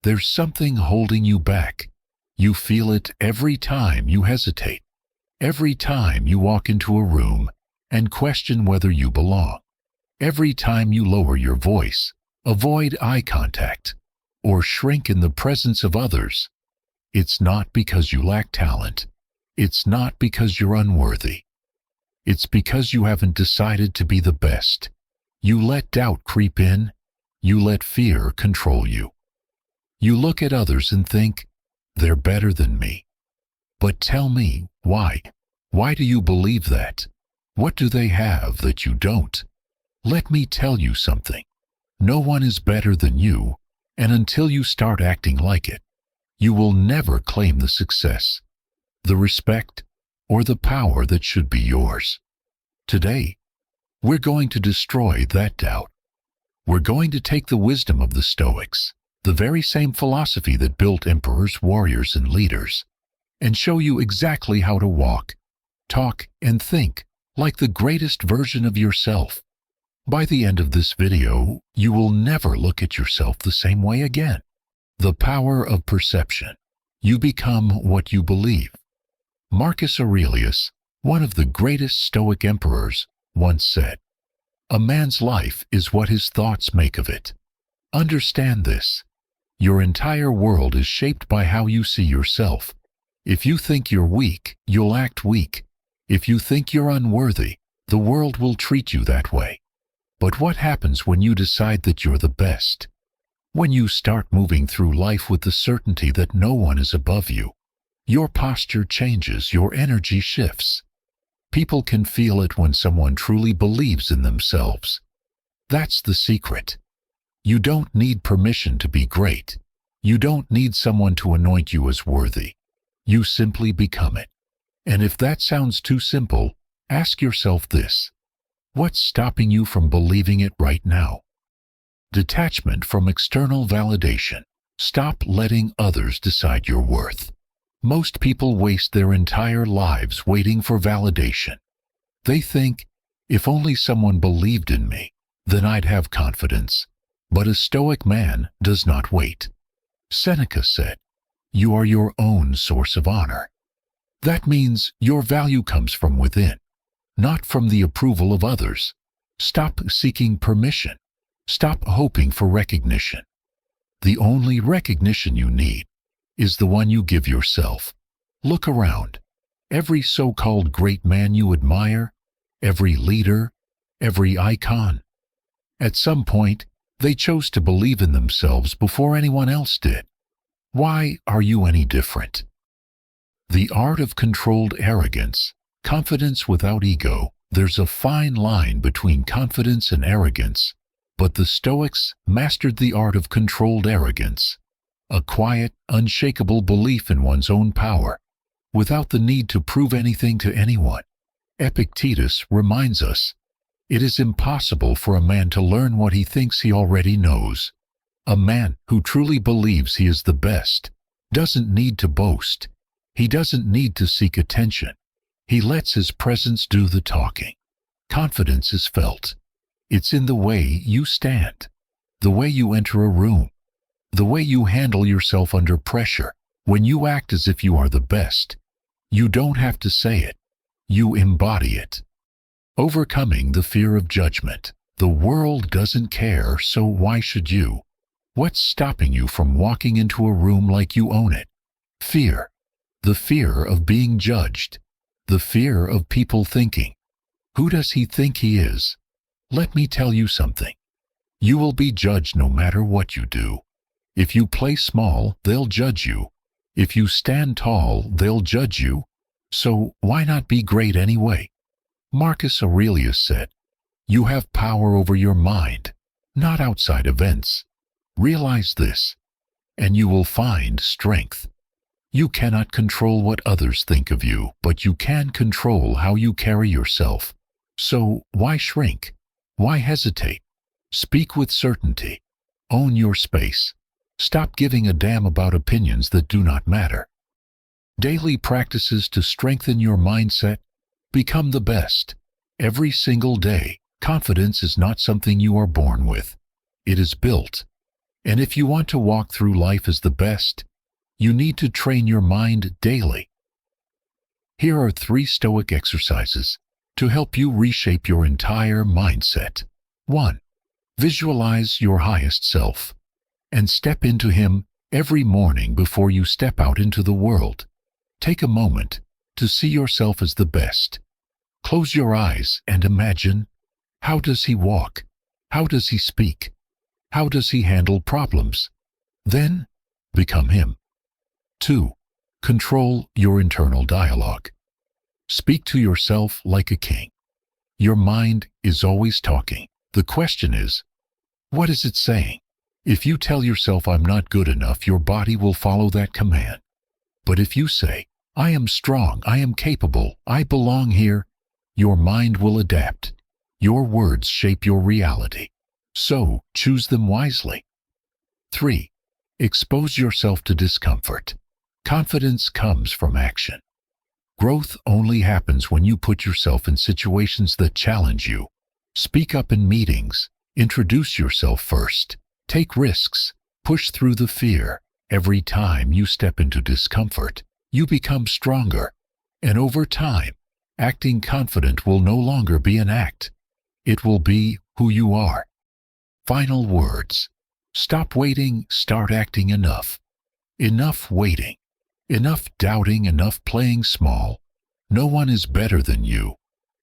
There's something holding you back. You feel it every time you hesitate, every time you walk into a room and question whether you belong, every time you lower your voice, avoid eye contact, or shrink in the presence of others. It's not because you lack talent. It's not because you're unworthy. It's because you haven't decided to be the best. You let doubt creep in. You let fear control you. You look at others and think, they're better than me. But tell me, why? Why do you believe that? What do they have that you don't? Let me tell you something. No one is better than you, and until you start acting like it, you will never claim the success, the respect, or the power that should be yours. Today, we're going to destroy that doubt. We're going to take the wisdom of the Stoics, the very same philosophy that built emperors, warriors, and leaders, and show you exactly how to walk, talk, and think like the greatest version of yourself. By the end of this video, you will never look at yourself the same way again. The power of perception. You become what you believe. Marcus Aurelius, one of the greatest Stoic emperors, once said, "A man's life is what his thoughts make of it." Understand this. Your entire world is shaped by how you see yourself. If you think you're weak, you'll act weak. If you think you're unworthy, the world will treat you that way. But what happens when you decide that you're the best? When you start moving through life with the certainty that no one is above you, your posture changes, your energy shifts. People can feel it when someone truly believes in themselves. That's the secret. You don't need permission to be great. You don't need someone to anoint you as worthy. You simply become it. And if that sounds too simple, ask yourself this. What's stopping you from believing it right now? Detachment from external validation. Stop letting others decide your worth. Most people waste their entire lives waiting for validation. They think, if only someone believed in me, then I'd have confidence. But a Stoic man does not wait. Seneca said, "You are your own source of honor." That means your value comes from within, not from the approval of others. Stop seeking permission. Stop hoping for recognition. The only recognition you need is the one you give yourself. Look around. Every so-called great man you admire, every leader, every icon. At some point, they chose to believe in themselves before anyone else did. Why are you any different? The art of controlled arrogance. Confidence without ego. There's a fine line between confidence and arrogance, but the Stoics mastered the art of controlled arrogance, a quiet, unshakable belief in one's own power, without the need to prove anything to anyone. Epictetus reminds us, it is impossible for a man to learn what he thinks he already knows. A man who truly believes he is the best doesn't need to boast. He doesn't need to seek attention. He lets his presence do the talking. Confidence is felt. It's in the way you stand, the way you enter a room, the way you handle yourself under pressure. When you act as if you are the best, you don't have to say it. You embody it. Overcoming the fear of judgment. The world doesn't care, so why should you? What's stopping you from walking into a room like you own it? Fear. The fear of being judged. The fear of people thinking, who does he think he is? Let me tell you something. You will be judged no matter what you do. If you play small, they'll judge you. If you stand tall, they'll judge you. So why not be great anyway? Marcus Aurelius said, "You have power over your mind, not outside events. Realize this, and you will find strength." You cannot control what others think of you, but you can control how you carry yourself. So why shrink? Why hesitate? Speak with certainty. Own your space. Stop giving a damn about opinions that do not matter. Daily practices to strengthen your mindset. Become the best. Every single day. Confidence is not something you are born with. It is built. And if you want to walk through life as the best, you need to train your mind daily. Here are 3 Stoic exercises to help you reshape your entire mindset. 1. Visualize your highest self and step into him every morning before you step out into the world. Take a moment to see yourself as the best. Close your eyes and imagine, how does he walk? How does he speak? How does he handle problems? Then, become him. 2. Control your internal dialogue. Speak to yourself like a king. Your mind is always talking. The question is, what is it saying? If you tell yourself I'm not good enough, your body will follow that command. But if you say, I am strong, I am capable, I belong here, your mind will adapt. Your words shape your reality. So, choose them wisely. 3. Expose yourself to discomfort. Confidence comes from action. Growth only happens when you put yourself in situations that challenge you. Speak up in meetings. Introduce yourself first. Take risks. Push through the fear. Every time you step into discomfort, you become stronger. And over time, acting confident will no longer be an act. It will be who you are. Final words. Stop waiting, start acting. Enough. Enough waiting. Enough doubting, enough playing small. No one is better than you.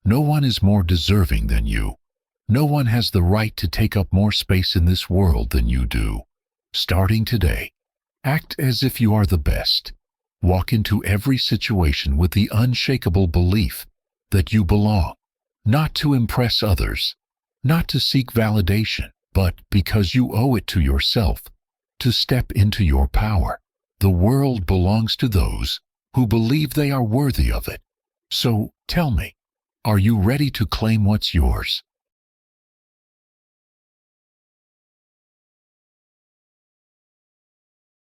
No one is more deserving than you. No one has the right to take up more space in this world than you do. Starting today, act as if you are the best. Walk into every situation with the unshakable belief that you belong, not to impress others, not to seek validation, but because you owe it to yourself to step into your power. The world belongs to those who believe they are worthy of it. So, tell me, are you ready to claim what's yours?